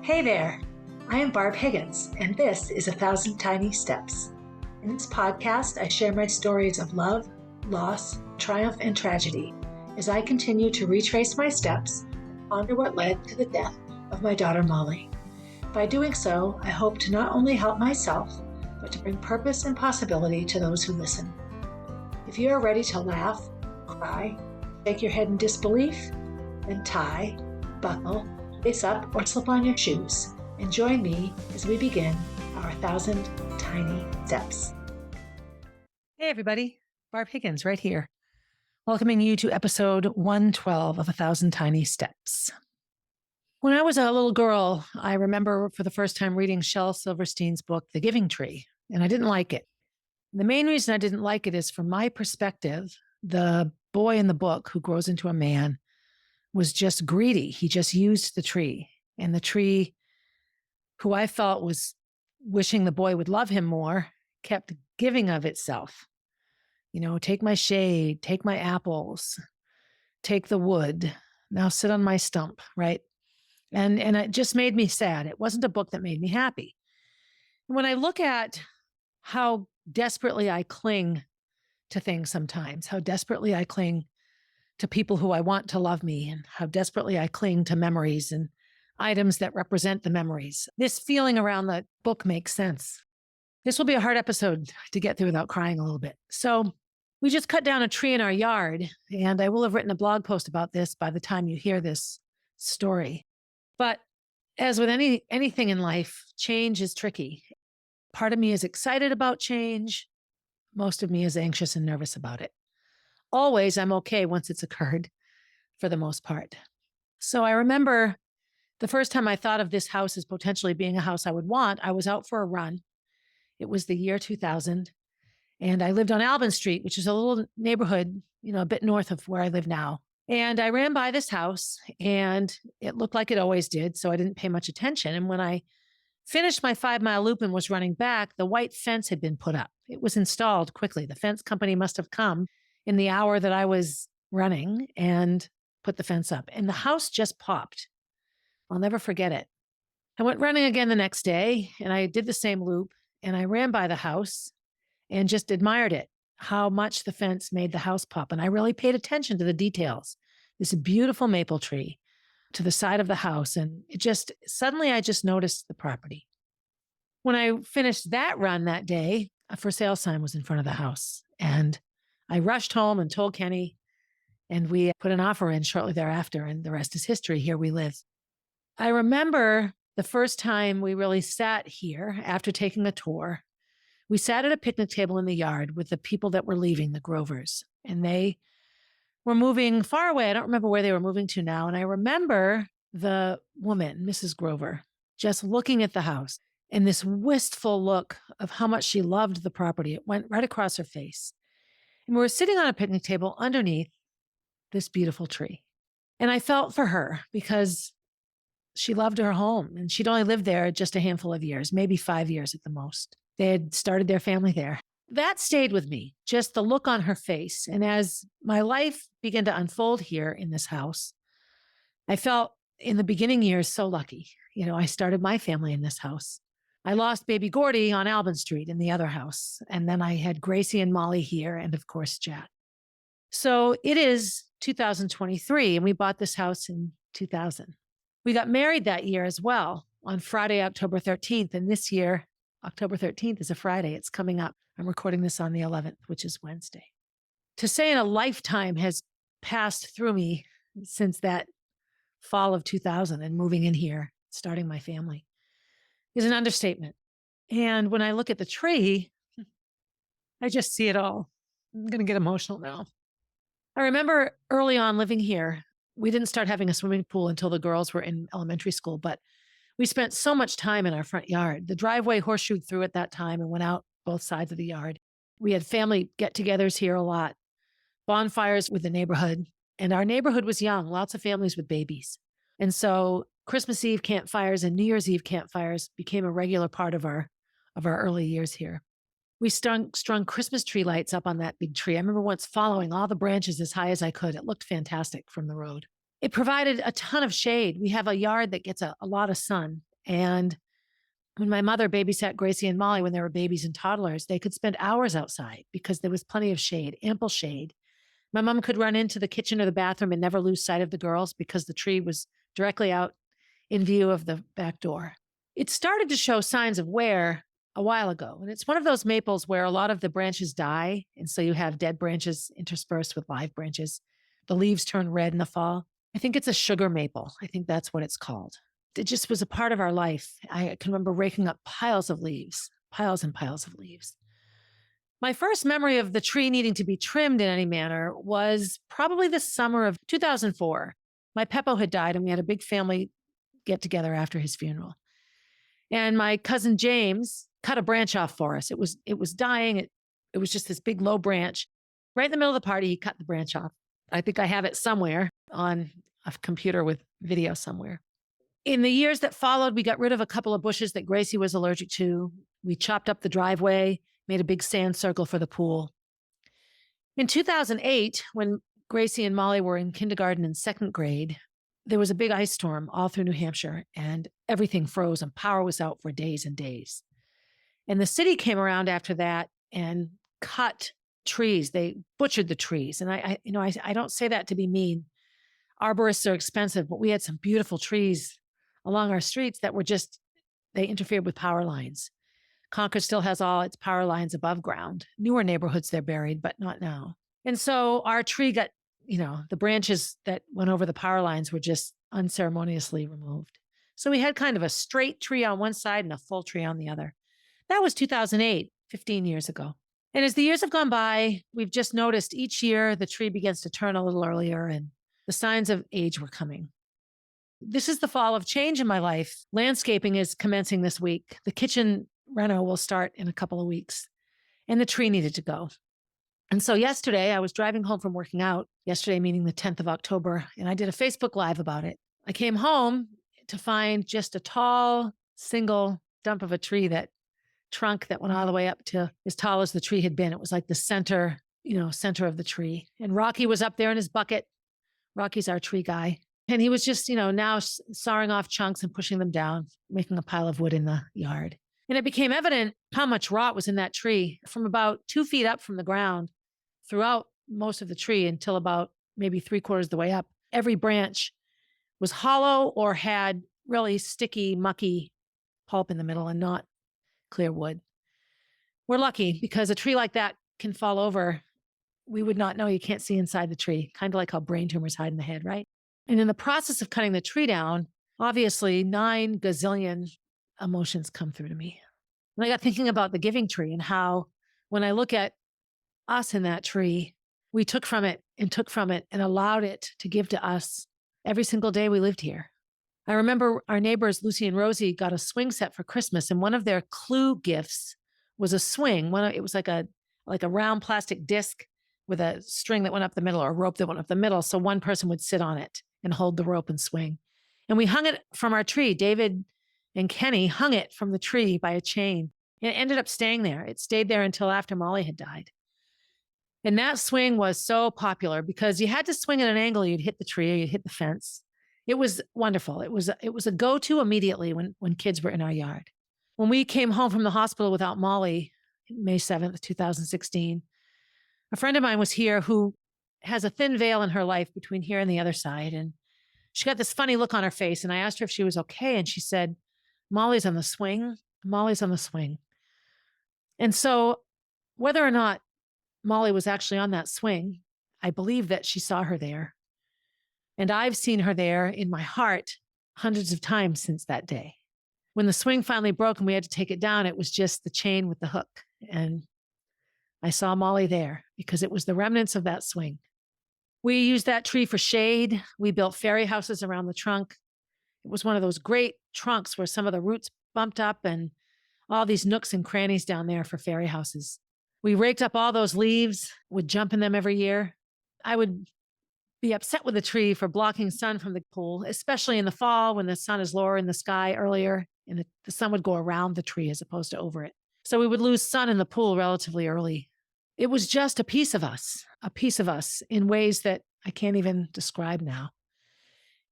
Hey there, I am Barb Higgins, and this is 1,000 Tiny Steps. In this podcast, I share my stories of love, loss, triumph, and tragedy as I continue to retrace my steps and ponder what led to the death of my daughter Molly. By doing so, I hope to not only help myself, but to bring purpose and possibility to those who listen. If you are ready to laugh, cry, shake your head in disbelief, then tie, buckle, lace up, or slip on your shoes, and join me as we begin our 1,000 Tiny Steps. Hey everybody, Barb Higgins right here, welcoming you to episode 112 of 1,000 Tiny Steps. When I was a little girl, I remember for the first time reading Shel Silverstein's book, The Giving Tree, and I didn't like it. The main reason I didn't like it is from my perspective, the boy in the book who grows into a man was just greedy. He just used the tree, and the tree, who I felt was wishing the boy would love him more, kept giving of itself. You know, take my shade, take my apples, take the wood, now sit on my stump, right? And it just made me sad. It wasn't a book that made me happy. When I look at how desperately I cling to things sometimes, how desperately I cling to people who I want to love me, and how desperately I cling to memories and items that represent the memories, this feeling around the book makes sense. This will be a hard episode to get through without crying a little bit. So we just cut down a tree in our yard, and I will have written a blog post about this by the time you hear this story. But as with anything in life, change is tricky. Part of me is excited about change. Most of me is anxious and nervous about it. Always, I'm okay once it's occurred, for the most part. So I remember the first time I thought of this house as potentially being a house I would want, I was out for a run. It was the year 2000, and I lived on Albin Street, which is a little neighborhood, a bit north of where I live now. And I ran by this house, and it looked like it always did, so I didn't pay much attention. And when I finished my 5-mile loop and was running back, the white fence had been put up. It was installed quickly. The fence company must have come in the hour that I was running and put the fence up. And the house just popped. I'll never forget it. I went running again the next day, and I did the same loop, and I ran by the house and just admired it, how much the fence made the house pop. And I really paid attention to the details. This beautiful maple tree to the side of the house. And suddenly I just noticed the property. When I finished that run that day, a for sale sign was in front of the house. And I rushed home and told Kenny, and we put an offer in shortly thereafter, and the rest is history. Here we live. I remember the first time we really sat here after taking a tour. We sat at a picnic table in the yard with the people that were leaving, the Grovers, and they were moving far away. I don't remember where they were moving to now. And I remember the woman, Mrs. Grover, just looking at the house and this wistful look of how much she loved the property. It went right across her face. And we were sitting on a picnic table underneath this beautiful tree. And I felt for her because she loved her home, and she'd only lived there just a handful of years, maybe 5 years at the most. They had started their family there. That stayed with me, just the look on her face. And as my life began to unfold here in this house, I felt in the beginning years so lucky. I started my family in this house. I lost baby Gordy on Albin Street in the other house. And then I had Gracie and Molly here, and of course, Jack. So it is 2023, and we bought this house in 2000. We got married that year as well on Friday, October 13th. And this year, October 13th is a Friday. It's coming up. I'm recording this on the 11th, which is Wednesday. To say in a lifetime has passed through me since that fall of 2000 and moving in here, starting my family, is an understatement. And when I look at the tree, I just see it all. I'm going to get emotional now. I remember early on living here, we didn't start having a swimming pool until the girls were in elementary school, but we spent so much time in our front yard. The driveway horseshoed through at that time and went out both sides of the yard. We had family get-togethers here a lot, bonfires with the neighborhood, and our neighborhood was young, lots of families with babies. And so Christmas Eve campfires and New Year's Eve campfires became a regular part of our early years here. We strung Christmas tree lights up on that big tree. I remember once following all the branches as high as I could. It looked fantastic from the road. It provided a ton of shade. We have a yard that gets a lot of sun, And when my mother babysat Gracie and Molly when they were babies and toddlers, they could spend hours outside because there was plenty of shade, ample shade. My mom could run into the kitchen or the bathroom and never lose sight of the girls because the tree was directly out in view of the back door. It started to show signs of wear a while ago. And it's one of those maples where a lot of the branches die. And so you have dead branches interspersed with live branches. The leaves turn red in the fall. I think it's a sugar maple. I think that's what it's called. It just was a part of our life. I can remember raking up piles of leaves, piles and piles of leaves. My first memory of the tree needing to be trimmed in any manner was probably the summer of 2004. My Peppo had died and we had a big family get together after his funeral. And my cousin James cut a branch off for us. It was dying. It was just this big low branch. Right in the middle of the party, he cut the branch off. I think I have it somewhere on a computer with video somewhere. In the years that followed, we got rid of a couple of bushes that Gracie was allergic to. We chopped up the driveway, made a big sand circle for the pool. In 2008, when Gracie and Molly were in kindergarten and second grade, there was a big ice storm all through New Hampshire and everything froze and power was out for days and days. And the city came around after that and cut trees. They butchered the trees. And I don't say that to be mean. Arborists are expensive, but we had some beautiful trees along our streets that were they interfered with power lines. Concord still has all its power lines above ground. Newer neighborhoods, they're buried, but not now. And so our tree got, the branches that went over the power lines were just unceremoniously removed. So we had kind of a straight tree on one side and a full tree on the other. That was 2008, 15 years ago. And as the years have gone by, we've just noticed each year the tree begins to turn a little earlier and the signs of age were coming. This is the fall of change in my life. Landscaping is commencing this week. The kitchen reno will start in a couple of weeks. And the tree needed to go. And so yesterday, I was driving home from working out, yesterday meaning the 10th of October, and I did a Facebook Live about it. I came home to find just a tall, single stump of a tree, that trunk that went all the way up to as tall as the tree had been. It was like the center of the tree. And Rocky was up there in his bucket. Rocky's our tree guy. And he was just, now sawing off chunks and pushing them down, making a pile of wood in the yard. And it became evident how much rot was in that tree from about 2 feet up from the ground throughout most of the tree until about maybe 3/4 of the way up. Every branch was hollow or had really sticky, mucky pulp in the middle and not clear wood. We're lucky because a tree like that can fall over. We would not know. You can't see inside the tree, kind of like how brain tumors hide in the head, right? And in the process of cutting the tree down, obviously 9 gazillion emotions come through to me. And I got thinking about the giving tree and how when I look at us in that tree, we took from it and allowed it to give to us every single day we lived here. I remember our neighbors, Lucy and Rosie, got a swing set for Christmas, and one of their clue gifts was a swing. It was like a round plastic disc with a string that went up the middle or a rope that went up the middle. So one person would sit on it and hold the rope and swing. And we hung it from our tree. David and Kenny hung it from the tree by a chain. And it ended up staying there. It stayed there until after Molly had died. And that swing was so popular because you had to swing at an angle. You'd hit the tree or you'd hit the fence. It was wonderful. It was a go-to immediately when kids were in our yard. When we came home from the hospital without Molly, May 7th, 2016, a friend of mine was here who has a thin veil in her life between here and the other side. And she got this funny look on her face. And I asked her if she was okay. And she said, Molly's on the swing. Molly's on the swing. And so whether or not Molly was actually on that swing, I believe that she saw her there. And I've seen her there in my heart hundreds of times since that day. When the swing finally broke and we had to take it down, it was just the chain with the hook. And I saw Molly there because it was the remnants of that swing. We used that tree for shade. We built fairy houses around the trunk. It was one of those great trunks where some of the roots bumped up and all these nooks and crannies down there for fairy houses. We raked up all those leaves, would jump in them every year. I would be upset with the tree for blocking sun from the pool, especially in the fall when the sun is lower in the sky earlier and the sun would go around the tree as opposed to over it. So we would lose sun in the pool relatively early. It was just a piece of us in ways that I can't even describe now.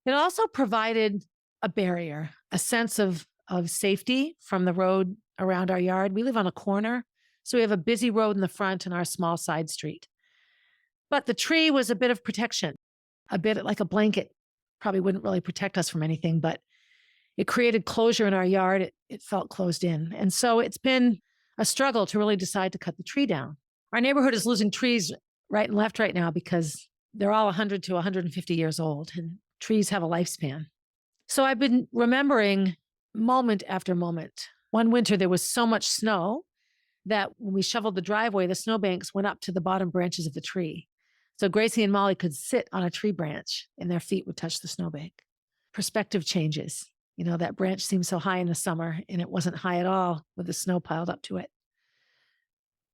It also provided a barrier, a sense of of safety from the road around our yard. We live on a corner, so we have a busy road in the front and our small side street. But the tree was a bit of protection, a bit like a blanket. Probably wouldn't really protect us from anything, but it created closure in our yard. It felt closed in. And so it's been a struggle to really decide to cut the tree down. Our neighborhood is losing trees right and left right now because they're all 100 to 150 years old, and trees have a lifespan. So I've been remembering moment after moment. One winter, there was so much snow that when we shoveled the driveway, the snowbanks went up to the bottom branches of the tree. So Gracie and Molly could sit on a tree branch and their feet would touch the snowbank. Perspective changes. You know, that branch seemed so high in the summer and it wasn't high at all with the snow piled up to it.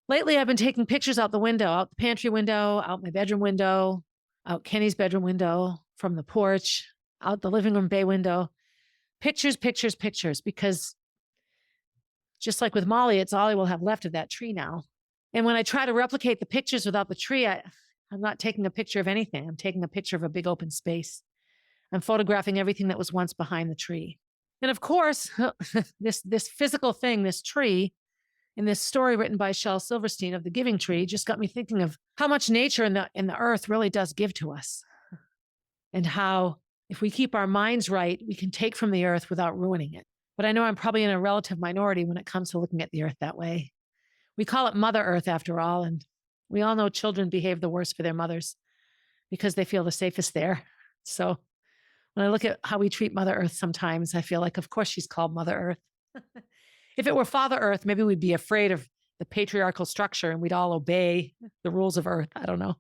Lately, I've been taking pictures out the window, out the pantry window, out my bedroom window, out Kenny's bedroom window, from the porch, out the living room bay window. Pictures, pictures, pictures, because just like with Molly, it's all I will have left of that tree now. And when I try to replicate the pictures without the tree, I'm not taking a picture of anything. I'm taking a picture of a big open space. I'm photographing everything that was once behind the tree. And of course, this physical thing, this tree, in this story written by Shel Silverstein of the Giving Tree, just got me thinking of how much nature in the earth really does give to us. And how if we keep our minds right, we can take from the earth without ruining it. But I know I'm probably in a relative minority when it comes to looking at the earth that way. We call it Mother Earth after all, and we all know children behave the worst for their mothers because they feel the safest there. So when I look at how we treat Mother Earth sometimes, I feel like, of course, she's called Mother Earth. If it were Father Earth, maybe we'd be afraid of the patriarchal structure and we'd all obey the rules of Earth. I don't know.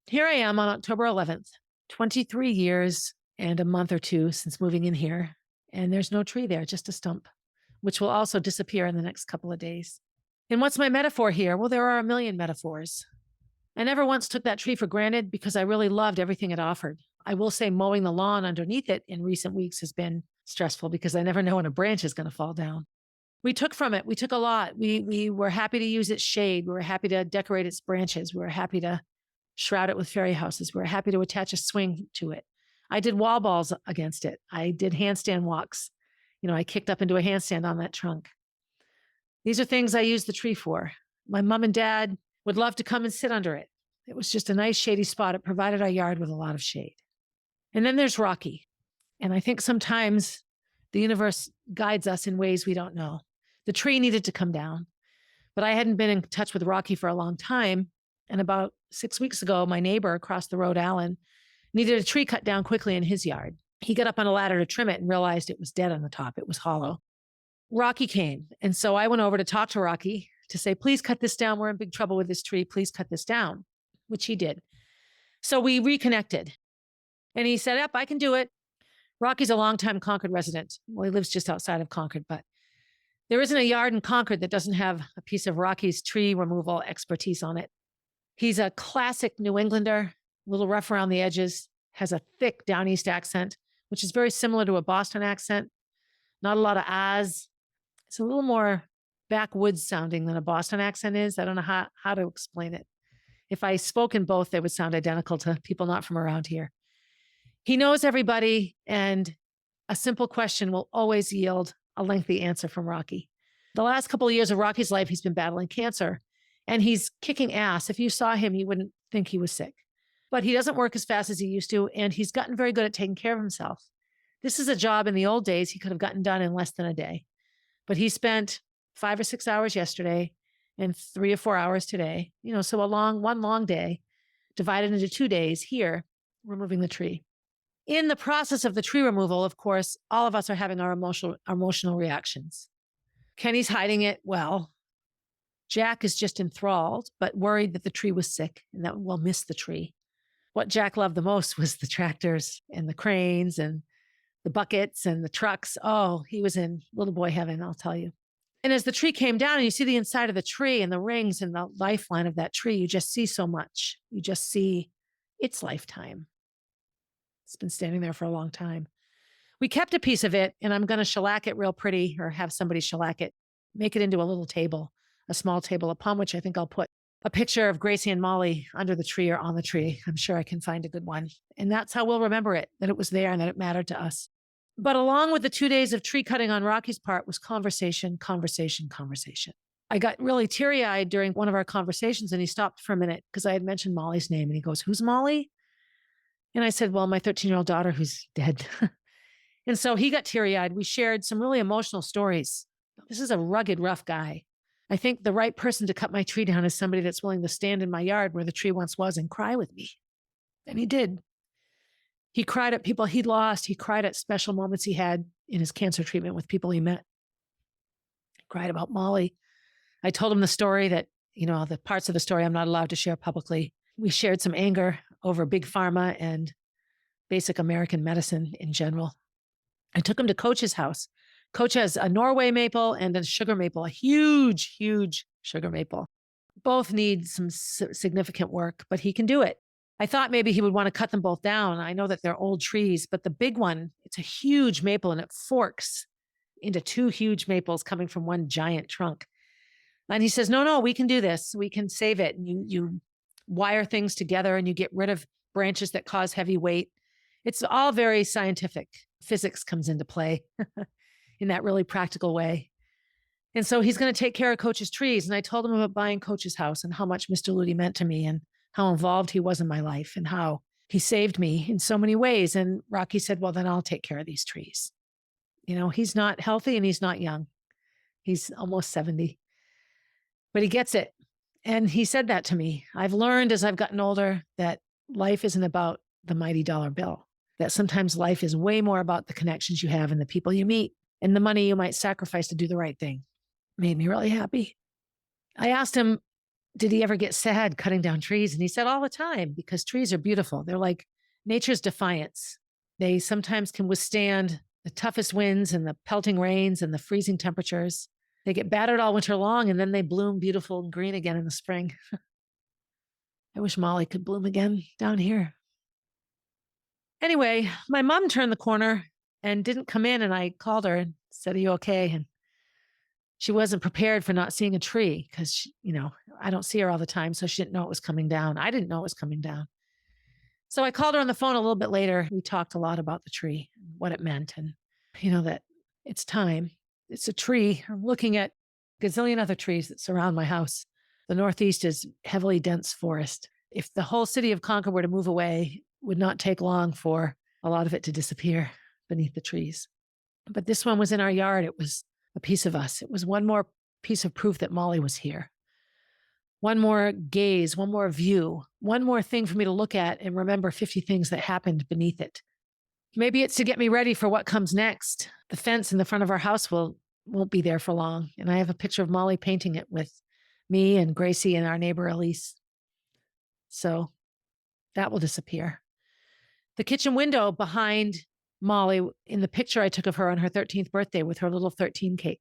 Here I am on October 11th, 23 years and a month or two since moving in here. And there's no tree there, just a stump, which will also disappear in the next couple of days. And what's my metaphor here? Well, there are a million metaphors. I never once took that tree for granted because I really loved everything it offered. I will say mowing the lawn underneath it in recent weeks has been stressful because I never know when a branch is going to fall down. We took from it. We took a lot. We were happy to use its shade. We were happy to decorate its branches. We were happy to shroud it with fairy houses. We were happy to attach a swing to it. I did wall balls against it. I did handstand walks. You know, I kicked up into a handstand on that trunk. These are things I use the tree for. My mom and dad would love to come and sit under it. It was just a nice shady spot. It provided our yard with a lot of shade. And then there's Rocky. And I think sometimes the universe guides us in ways we don't know. The tree needed to come down, but I hadn't been in touch with Rocky for a long time. And about 6 weeks ago, my neighbor across the road, Alan, needed a tree cut down quickly in his yard. He got up on a ladder to trim it and realized it was dead on the top. It was hollow. Rocky came. And so I went over to talk to Rocky to say, please cut this down. We're in big trouble with this tree. Please cut this down, which he did. So we reconnected. And he said, yep, I can do it. Rocky's a longtime Concord resident. Well, he lives just outside of Concord, but there isn't a yard in Concord that doesn't have a piece of Rocky's tree removal expertise on it. He's a classic New Englander, a little rough around the edges, has a thick down east accent, which is very similar to a Boston accent. Not a lot of ahs. It's a little more backwoods sounding than a Boston accent is. I don't know how to explain it. If I spoke in both, they would sound identical to people not from around here. He knows everybody, and a simple question will always yield a lengthy answer from Rocky. The last couple of years of Rocky's life, he's been battling cancer, and he's kicking ass. If you saw him, you wouldn't think he was sick. But he doesn't work as fast as he used to, and he's gotten very good at taking care of himself. This is a job in the old days he could have gotten done in less than a day. But he spent 5 or 6 hours yesterday and 3 or 4 hours today. You know, so one long day divided into 2 days here, removing the tree. In the process of the tree removal, of course, all of us are having our emotional reactions. Kenny's hiding it well. Jack is just enthralled, but worried that the tree was sick and that we'll miss the tree. What Jack loved the most was the tractors and the cranes and the buckets and the trucks. Oh, he was in little boy heaven, I'll tell you. And as the tree came down and you see the inside of the tree and the rings and the lifeline of that tree, you just see so much. You just see its lifetime. It's been standing there for a long time. We kept a piece of it, and I'm going to shellac it real pretty, or have somebody shellac it, make it into a little table, a small table upon which I think I'll put a picture of Gracie and Molly under the tree or on the tree. I'm sure I can find a good one. And that's how we'll remember it, that it was there and that it mattered to us. But along with the 2 days of tree cutting on Rocky's part was conversation, conversation, conversation. I got really teary-eyed during one of our conversations, and he stopped for a minute because I had mentioned Molly's name, and he goes, "Who's Molly?" And I said, "Well, my 13-year-old daughter who's dead." And so he got teary-eyed. We shared some really emotional stories. This is a rugged, rough guy. I think the right person to cut my tree down is somebody that's willing to stand in my yard where the tree once was and cry with me. And he did. He cried at people he'd lost. He cried at special moments he had in his cancer treatment with people he met. He cried about Molly. I told him the story that, the parts of the story I'm not allowed to share publicly. We shared some anger over big pharma and basic American medicine in general. I took him to Coach's house. Coach has a Norway maple and a sugar maple, a huge, huge sugar maple. Both need some significant work, but he can do it. I thought maybe he would want to cut them both down. I know that they're old trees, but the big one, it's a huge maple and it forks into two huge maples coming from one giant trunk. And he says, no, we can do this. We can save it. And you wire things together and you get rid of branches that cause heavy weight. It's all very scientific. Physics comes into play in that really practical way. And so he's going to take care of Coach's trees. And I told him about buying Coach's house and how much Mr. Ludi meant to me and how involved he was in my life and how he saved me in so many ways. And Rocky said, well, then I'll take care of these trees. He's not healthy and he's not young. He's almost 70, but he gets it. And he said that to me. I've learned as I've gotten older that life isn't about the mighty dollar bill, that sometimes life is way more about the connections you have and the people you meet and the money you might sacrifice to do the right thing. Made me really happy. I asked him, did he ever get sad cutting down trees? And he said all the time, because trees are beautiful. They're like nature's defiance. They sometimes can withstand the toughest winds and the pelting rains and the freezing temperatures. They get battered all winter long and then they bloom beautiful and green again in the spring. I wish Molly could bloom again down here. Anyway, my mom turned the corner and didn't come in, and I called her and said, are you okay? And she wasn't prepared for not seeing a tree because, I don't see her all the time. So she didn't know it was coming down. I didn't know it was coming down. So I called her on the phone a little bit later. We talked a lot about the tree, what it meant, and, that it's time. It's a tree. I'm looking at a gazillion other trees that surround my house. The Northeast is heavily dense forest. If the whole city of Concord were to move away, it would not take long for a lot of it to disappear beneath the trees. But this one was in our yard. It was a piece of us. It was one more piece of proof that Molly was here. One more gaze, one more view, one more thing for me to look at and remember 50 things that happened beneath it. Maybe it's to get me ready for what comes next. The fence in the front of our house won't be there for long. And I have a picture of Molly painting it with me and Gracie and our neighbor Elise. So that will disappear. The kitchen window behind Molly, in the picture I took of her on her 13th birthday with her little 13 cake.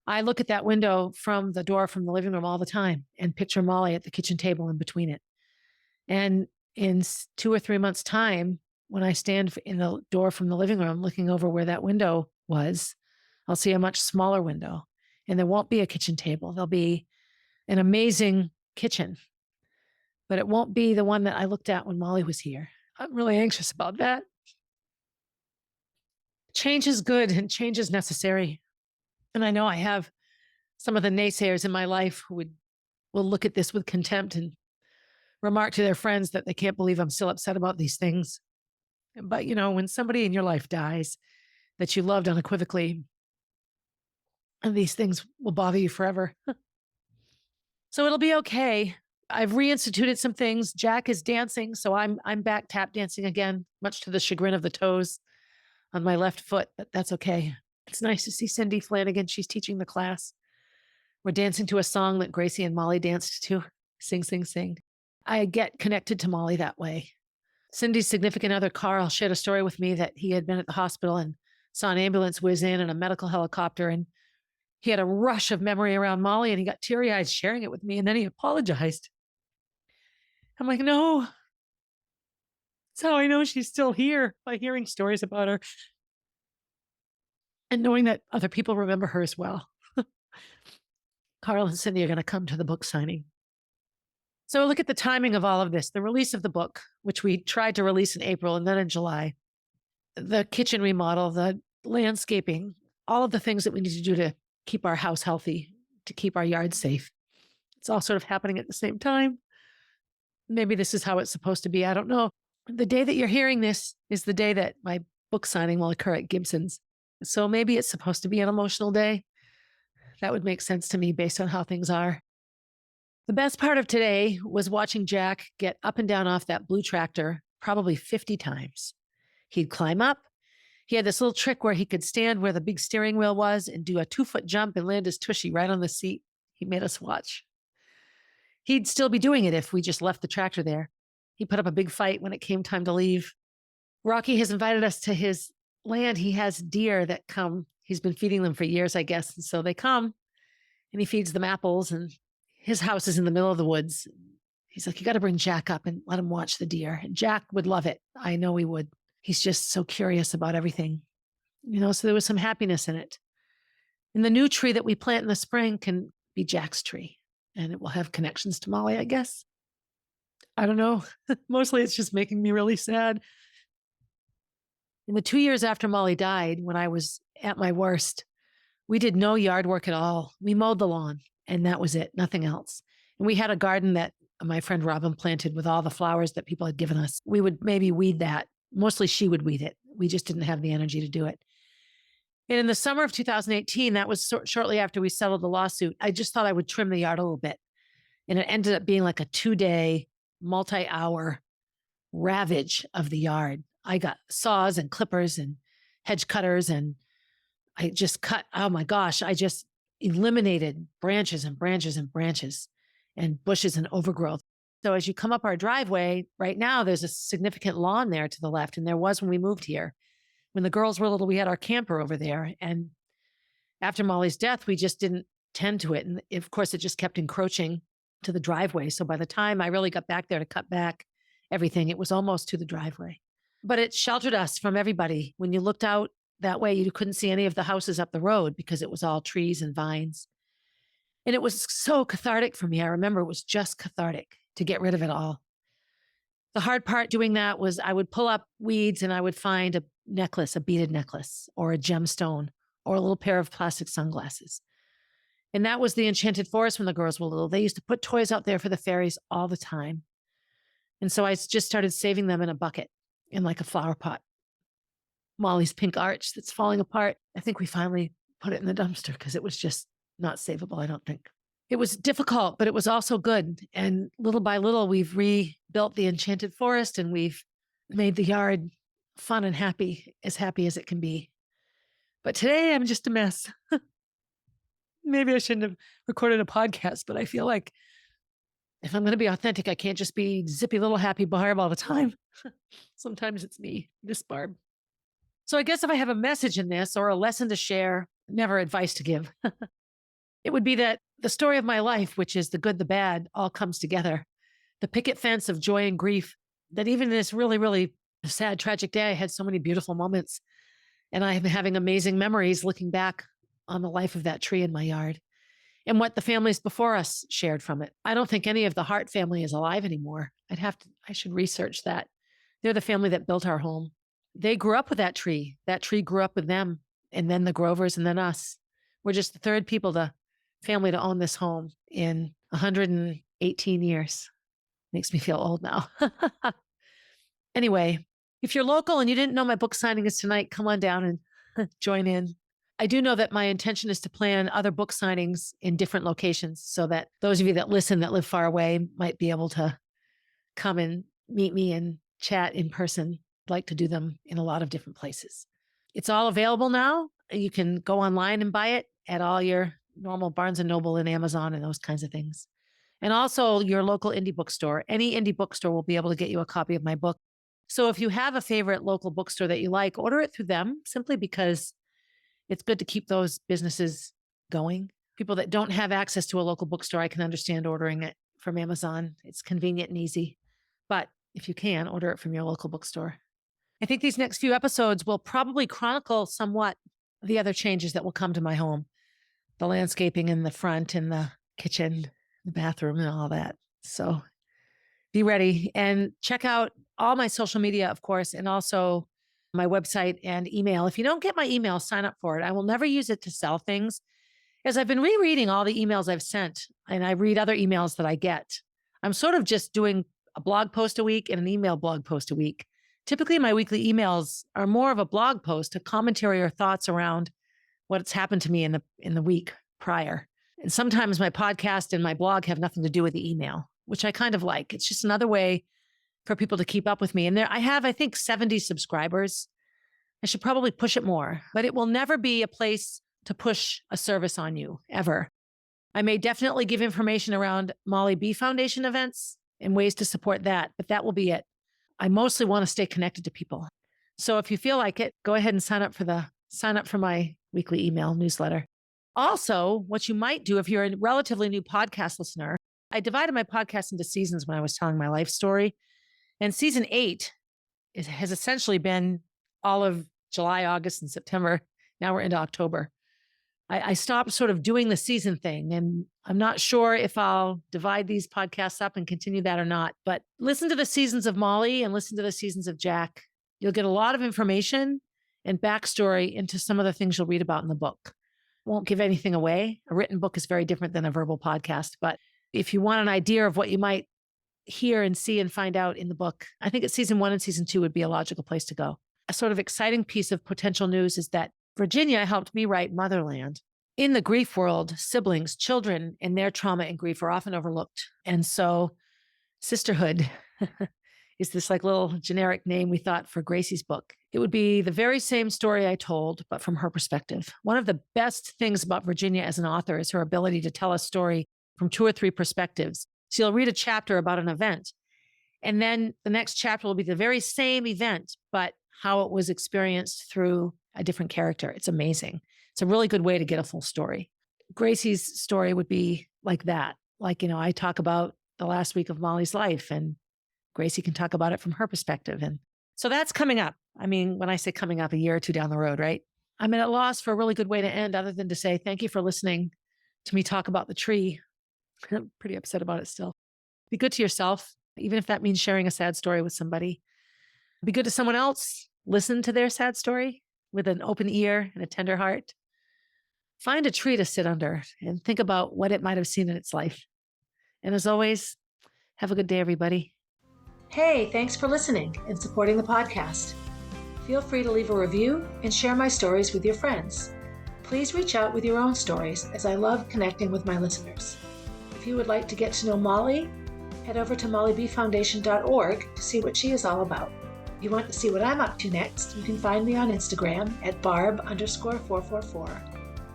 I look at that window from the door from the living room all the time and picture Molly at the kitchen table in between it. And in 2 or 3 months' time, when I stand in the door from the living room looking over where that window was, I'll see a much smaller window. And there won't be a kitchen table. There'll be an amazing kitchen. But it won't be the one that I looked at when Molly was here. I'm really anxious about that. Change is good and change is necessary. And I know I have some of the naysayers in my life who will look at this with contempt and remark to their friends that they can't believe I'm still upset about these things. But, when somebody in your life dies that you loved unequivocally, and these things will bother you forever. So it'll be okay. I've reinstituted some things. Jack is dancing, so I'm back tap dancing again, much to the chagrin of the toes on my left foot, but that's okay. It's nice to see Cindy Flanagan. She's teaching the class. We're dancing to a song that Gracie and Molly danced to. Sing, sing, sing. I get connected to Molly that way. Cindy's significant other, Carl, shared a story with me that he had been at the hospital and saw an ambulance whiz in and a medical helicopter. And he had a rush of memory around Molly and he got teary-eyed sharing it with me. And then he apologized. I'm like, no. That's how I know she's still here, by hearing stories about her. And knowing that other people remember her as well. Carl and Cindy are going to come to the book signing. So look at the timing of all of this. The release of the book, which we tried to release in April and then in July. The kitchen remodel, the landscaping, all of the things that we need to do to keep our house healthy, to keep our yard safe. It's all sort of happening at the same time. Maybe this is how it's supposed to be. I don't know. The day that you're hearing this is the day that my book signing will occur at Gibson's. So maybe it's supposed to be an emotional day. That would make sense to me based on how things are. The best part of today was watching Jack get up and down off that blue tractor probably 50 times. He'd climb up. He had this little trick where he could stand where the big steering wheel was and do a 2-foot jump and land his tushy right on the seat. He made us watch. He'd still be doing it if we just left the tractor there. He put up a big fight when it came time to leave. Rocky has invited us to his land. He has deer that come. He's been feeding them for years, I guess. And so they come and he feeds them apples, and his house is in the middle of the woods. He's like, you got to bring Jack up and let him watch the deer. And Jack would love it. I know he would. He's just so curious about everything, so there was some happiness in it. And the new tree that we plant in the spring can be Jack's tree, and it will have connections to Molly, I guess. I don't know. Mostly it's just making me really sad. In the 2 years after Molly died, when I was at my worst, we did no yard work at all. We mowed the lawn, and that was it, nothing else. And we had a garden that my friend Robin planted with all the flowers that people had given us. We would maybe weed that. Mostly she would weed it. We just didn't have the energy to do it. And in the summer of 2018, that was shortly after we settled the lawsuit, I just thought I would trim the yard a little bit. And it ended up being like a 2-day, multi-hour ravage of the yard. I got saws and clippers and hedge cutters, and I just cut, oh my gosh, I just eliminated branches and branches and branches and bushes and overgrowth. So as you come up our driveway, right now, there's a significant lawn there to the left. And there was when we moved here. When the girls were little, we had our camper over there. And after Molly's death, we just didn't tend to it. And of course, it just kept encroaching to the driveway. So by the time I really got back there to cut back everything, it was almost to the driveway. But it sheltered us from everybody. When you looked out that way, you couldn't see any of the houses up the road because it was all trees and vines. And it was so cathartic for me. I remember it was just cathartic to get rid of it all. The hard part doing that was I would pull up weeds and I would find a necklace, a beaded necklace, or a gemstone, or a little pair of plastic sunglasses. And that was the enchanted forest when the girls were little. They used to put toys out there for the fairies all the time. And so I just started saving them in a bucket, in like a flower pot. Molly's pink arch that's falling apart. I think we finally put it in the dumpster because it was just not savable, I don't think. It was difficult, but it was also good. And little by little, we've rebuilt the enchanted forest and we've made the yard fun and happy as it can be. But today I'm just a mess. Maybe I shouldn't have recorded a podcast, but I feel like if I'm going to be authentic, I can't just be zippy little happy Barb all the time. Sometimes it's me, this Barb. So I guess if I have a message in this or a lesson to share, never advice to give, it would be that the story of my life, which is the good, the bad, all comes together. The picket fence of joy and grief, that even in this really, really sad, tragic day, I had so many beautiful moments. And I am having amazing memories looking back on the life of that tree in my yard and what the families before us shared from it. I don't think any of the Hart family is alive anymore. I should research that. They're the family that built our home. They grew up with that tree. That tree grew up with them, and then the Grovers, and then us. We're just the third family to own this home in 118 years. Makes me feel old now. Anyway, if you're local and you didn't know my book signing is tonight, come on down and join in. I do know that my intention is to plan other book signings in different locations so that those of you that listen that live far away might be able to come and meet me and chat in person. I'd like to do them in a lot of different places. It's all available now. You can go online and buy it at all your normal Barnes & Noble and Amazon and those kinds of things. And also your local indie bookstore. Any indie bookstore will be able to get you a copy of my book. So if you have a favorite local bookstore that you like, order it through them simply because it's good to keep those businesses going. People that don't have access to a local bookstore, I can understand ordering it from Amazon. It's convenient and easy. But if you can, order it from your local bookstore. I think these next few episodes will probably chronicle somewhat the other changes that will come to my home. The landscaping in the front and the kitchen, the bathroom and all that. So be ready and check out all my social media, of course, and also my website and email. If you don't get my email, sign up for it. I will never use it to sell things. As I've been rereading all the emails I've sent, and I read other emails that I get, I'm sort of just doing a blog post a week and an email blog post a week. Typically, my weekly emails are more of a blog post, a commentary or thoughts around what's happened to me in the week prior. And sometimes my podcast and my blog have nothing to do with the email, which I kind of like. It's just another way for people to keep up with me. And I have, I think, 70 subscribers. I should probably push it more, but it will never be a place to push a service on you, ever. I may definitely give information around Molly B Foundation events and ways to support that, but that will be it. I mostly want to stay connected to people. So if you feel like it, go ahead and sign up for my weekly email newsletter. Also, what you might do if you're a relatively new podcast listener, I divided my podcast into seasons when I was telling my life story. And season 8 has essentially been all of July, August, and September. Now we're into October. I stopped sort of doing the season thing, and I'm not sure if I'll divide these podcasts up and continue that or not, but listen to the seasons of Molly and listen to the seasons of Jack. You'll get a lot of information and backstory into some of the things you'll read about in the book. Won't give anything away. A written book is very different than a verbal podcast, but if you want an idea of what you might hear and see and find out in the book, I think season 1 and season 2 would be a logical place to go. A sort of exciting piece of potential news is that Virginia helped me write Motherland. In the grief world, siblings, children, and their trauma and grief are often overlooked. And so sisterhood is this like little generic name we thought for Gracie's book. It would be the very same story I told, but from her perspective. One of the best things about Virginia as an author is her ability to tell a story from 2 or 3 perspectives. So you'll read a chapter about an event, and then the next chapter will be the very same event, but how it was experienced through a different character. It's amazing. It's a really good way to get a full story. Gracie's story would be like that. Like, I talk about the last week of Molly's life, and Gracie can talk about it from her perspective. And so that's coming up. I mean, when I say coming up, a year or 2 down the road, right? I'm at a loss for a really good way to end other than to say thank you for listening to me talk about the tree. I'm pretty upset about it still. Be good to yourself, even if that means sharing a sad story with somebody. Be good to someone else. Listen to their sad story with an open ear and a tender heart. Find a tree to sit under and think about what it might have seen in its life. And as always, have a good day, everybody. Hey, thanks for listening and supporting the podcast. Feel free to leave a review and share my stories with your friends. Please reach out with your own stories, as I love connecting with my listeners. If you would like to get to know Molly, head over to mollybfoundation.org to see what she is all about. If you want to see what I'm up to next, you can find me on Instagram at barb_444.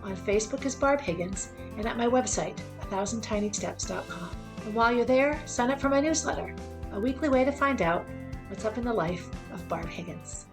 On Facebook as Barb Higgins, and at my website, 1000tinysteps.com. And while you're there, sign up for my newsletter, a weekly way to find out what's up in the life of Barb Higgins.